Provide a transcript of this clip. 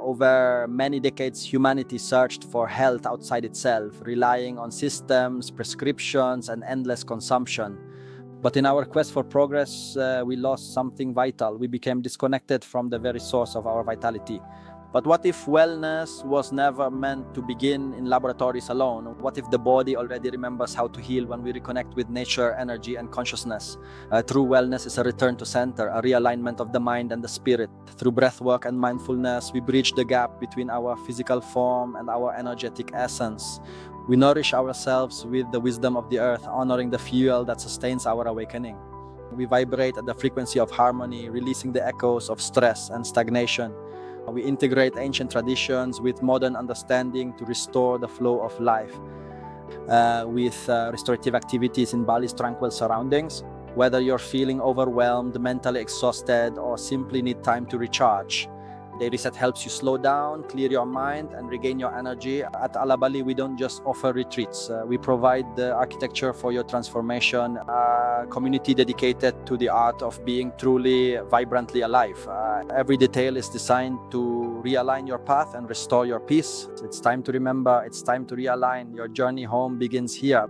Over many decades, humanity searched for health outside itself, relying on systems, prescriptions, and endless consumption. But in our quest for progress, we lost something vital. We became disconnected from the very source of our vitality. But what if wellness was never meant to begin in laboratories alone? What if the body already remembers how to heal when we reconnect with nature, energy, and consciousness? True wellness is a return to center, a realignment of the mind and the spirit. Through breathwork and mindfulness, we bridge the gap between our physical form and our energetic essence. We nourish ourselves with the wisdom of the earth, honoring the fuel that sustains our awakening. We vibrate at the frequency of harmony, releasing the echoes of stress and stagnation. We integrate ancient traditions with modern understanding to restore the flow of life. With restorative activities in Bali's tranquil surroundings, whether you're feeling overwhelmed, mentally exhausted, or simply need time to recharge, Day Reset helps you slow down, clear your mind, and regain your energy. At AlaBali, we don't just offer retreats. We provide the architecture for your transformation, a community dedicated to the art of being truly vibrantly alive. Every detail is designed to realign your path and restore your peace. It's time to remember, it's time to realign. Your journey home begins here.